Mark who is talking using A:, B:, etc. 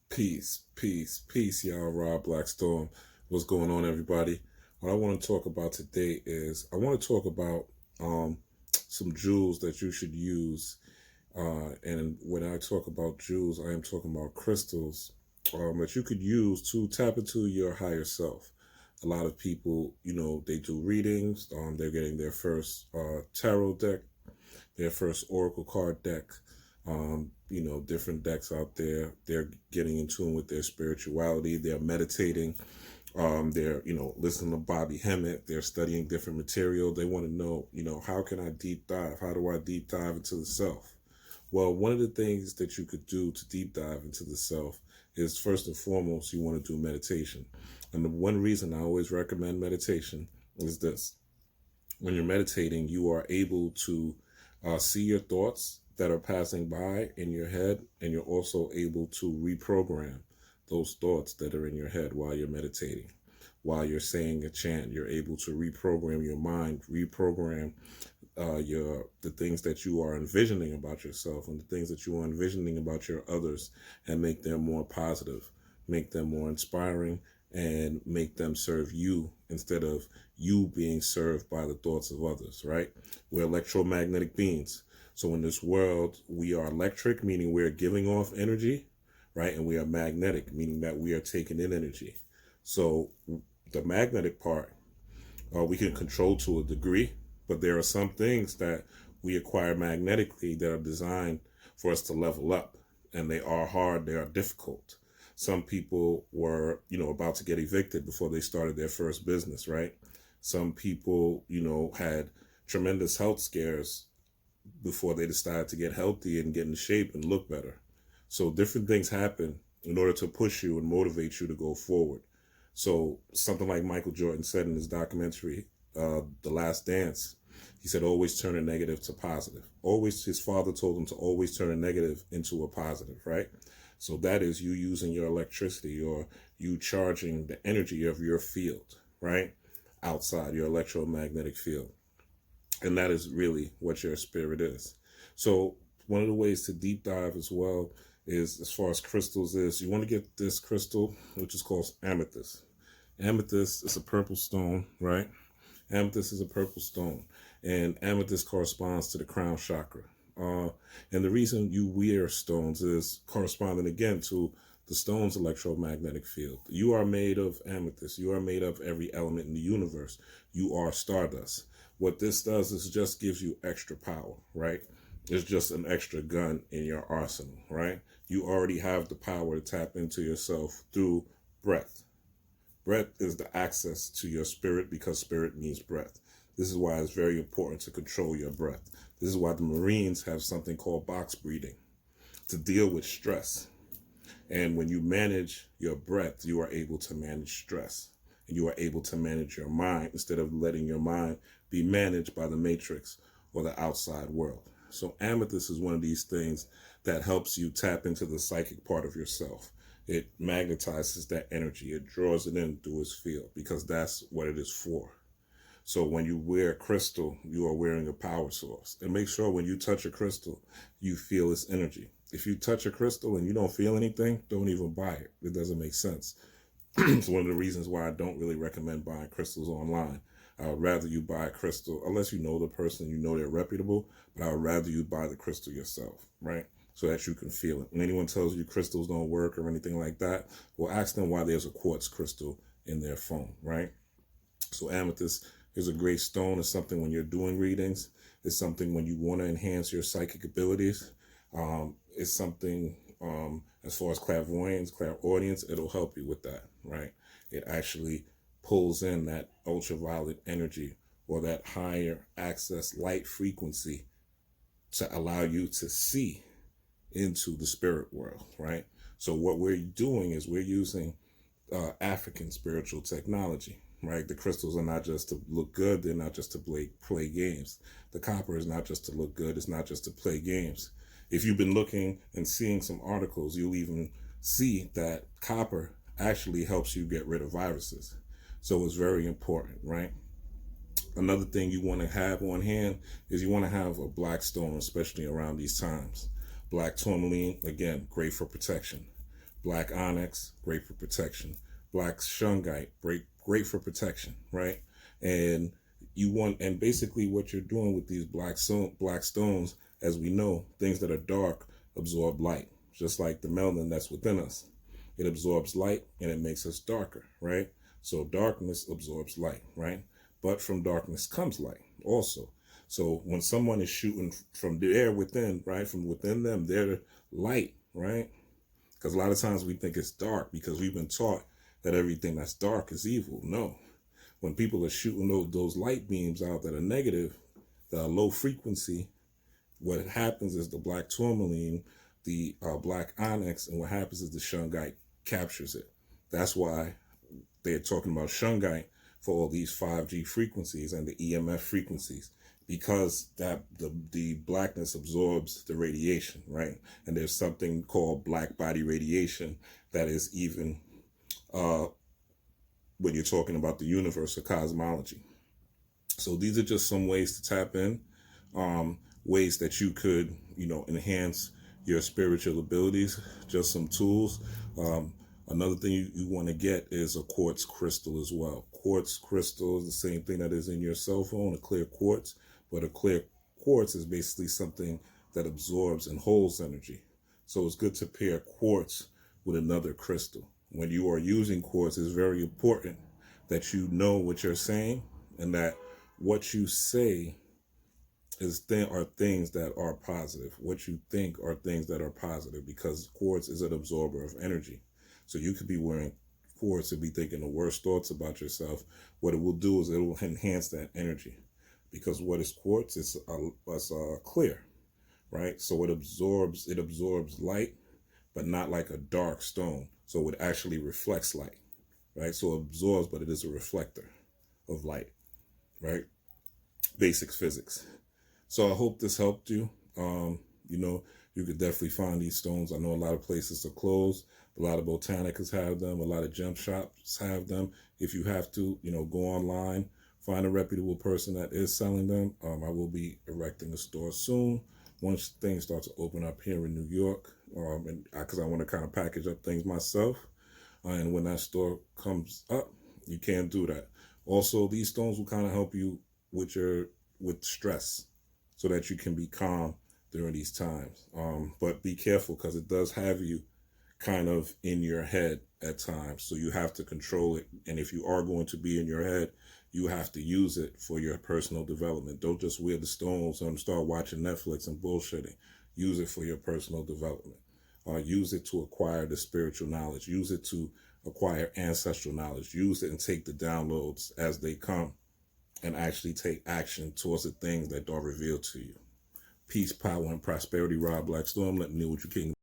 A: Peace, peace, peace, y'all. Rob Blackstorm. What's going on, everybody? What I want to talk about today is I want to talk about um, some jewels that you should use. And when I talk about jewels, I am talking about crystals that you could use to tap into your higher self. A lot of people, they do readings. They're getting their first tarot deck, their first oracle card deck. Different decks out there. They're getting in tune with their spirituality. They're meditating. They're, listening to Bobby Hemmett. They're studying different material. They want to know, how can I deep dive? How do I deep dive into the self? Well, one of the things that you could do to deep dive into the self is first and foremost, you want to do meditation. And the one reason I always recommend meditation is this. When you're meditating, you are able to see your thoughts that are passing by in your head, and you're also able to reprogram those thoughts that are in your head while you're meditating. While you're saying a chant, you're able to reprogram your mind, reprogram the things that you are envisioning about yourself and the things that you are envisioning about your others, and make them more positive, make them more inspiring, and make them serve you instead of you being served by the thoughts of others, right? We're electromagnetic beings. So in this world, we are electric, meaning we're giving off energy, right? And we are magnetic, meaning that we are taking in energy. So the magnetic part, we can control to a degree, but there are some things that we acquire magnetically that are designed for us to level up, and they are hard, they are difficult. Some people were, about to get evicted before they started their first business, right? Some people, had tremendous health scares before they decided to get healthy and get in shape and look better. So different things happen in order to push you and motivate you to go forward. So something like Michael Jordan said in his documentary, The Last Dance, he said, always turn a negative to positive. Always, his father told him to always turn a negative into a positive, right? So that is you using your electricity, or you charging the energy of your field, right? Outside your electromagnetic field. And that is really what your spirit is. So one of the ways to deep dive as well is, as far as crystals is, you want to get this crystal, which is called amethyst. Amethyst is a purple stone, right? Amethyst is a purple stone, and amethyst corresponds to the crown chakra. And the reason you wear stones is corresponding again to the stone's electromagnetic field. You are made of amethyst. You are made of every element in the universe. You are stardust. What this does is just gives you extra power, right? It's just an extra gun in your arsenal, right? You already have the power to tap into yourself through breath. Breath is the access to your spirit, because spirit means breath. This is why it's very important to control your breath. This is why the Marines have something called box breathing to deal with stress. And when you manage your breath, you are able to manage stress. And you are able to manage your mind instead of letting your mind be managed by the matrix or the outside world. So amethyst is one of these things that helps you tap into the psychic part of yourself. It magnetizes that energy. It draws it in through its field, because that's what it is for. So when you wear crystal, you are wearing a power source. And make sure when you touch a crystal, you feel its energy. If you touch a crystal and you don't feel anything, don't even buy it. It doesn't make sense. It's one of the reasons why I don't really recommend buying crystals online. I would rather you buy a crystal, unless you know the person, you know they're reputable, but I would rather you buy the crystal yourself, right? So that you can feel it. When anyone tells you crystals don't work or anything like that, well, ask them why there's a quartz crystal in their phone, right? So amethyst is a great stone. It's something when you're doing readings. It's something when you want to enhance your psychic abilities. It's something as far as clairvoyance, clairaudience, it'll help you with that, right? It actually pulls in that ultraviolet energy, or that higher access light frequency, to allow you to see into the spirit world, right? So what we're doing is we're using African spiritual technology, right? The crystals are not just to look good. They're not just to play games. The copper is not just to look good. It's not just to play games. If you've been looking and seeing some articles, you'll even see that copper actually helps you get rid of viruses. So it's very important, right? Another thing you want to have on hand is you want to have a black stone, especially around these times. Black tourmaline, again, great for protection. Black Onyx, great for protection. Black Shungite, great for protection, right? And and basically what you're doing with these black stones, as we know, things that are dark absorb light, just like the melanin that's within us. It absorbs light and it makes us darker, right? So darkness absorbs light, right? But from darkness comes light also. So when someone is shooting from there within, right, from within them, they're light, right? Because a lot of times we think it's dark because we've been taught that everything that's dark is evil. No. When people are shooting those light beams out that are negative, that are low frequency, what happens is the black tourmaline, the black onyx, and what happens is the shungite captures it. That's why they're talking about shungite for all these 5G frequencies and the EMF frequencies, because that the blackness absorbs the radiation, right? And there's something called black body radiation that is even when you're talking about the universe or cosmology. So these are just some ways to tap in, ways that you could, enhance your spiritual abilities, just some tools. Another thing you want to get is a quartz crystal as well. Quartz crystal is the same thing that is in your cell phone, a clear quartz, but a clear quartz is basically something that absorbs and holds energy. So it's good to pair quartz with another crystal. When you are using quartz, it's very important that you know what you're saying and that what you say are things that are positive. What you think are things that are positive, because quartz is an absorber of energy. So you could be wearing quartz and be thinking the worst thoughts about yourself. What it will do is it will enhance that energy, because what is quartz? It's clear, right? So it absorbs light, but not like a dark stone. So it actually reflects light, right? So it absorbs, but it is a reflector of light, right? Basic physics. So I hope this helped you. You could definitely find these stones. I know a lot of places are closed. A lot of botanicas have them. A lot of gem shops have them. If you have to, go online, find a reputable person that is selling them. I will be erecting a store soon once things start to open up here in New York, because I want to kind of package up things myself. And when that store comes up, you can do that. Also, these stones will kind of help you with stress, so that you can be calm during these times. But be careful, because it does have you kind of in your head at times. So you have to control it. And if you are going to be in your head, you have to use it for your personal development. Don't just wear the stones and start watching Netflix and bullshitting. Use it for your personal development. Use it to acquire the spiritual knowledge. Use it to acquire ancestral knowledge. Use it and take the downloads as they come, and actually take action towards the things that are revealed to you. Peace, power, and prosperity. Rob Blackstorm, letting me know what you king.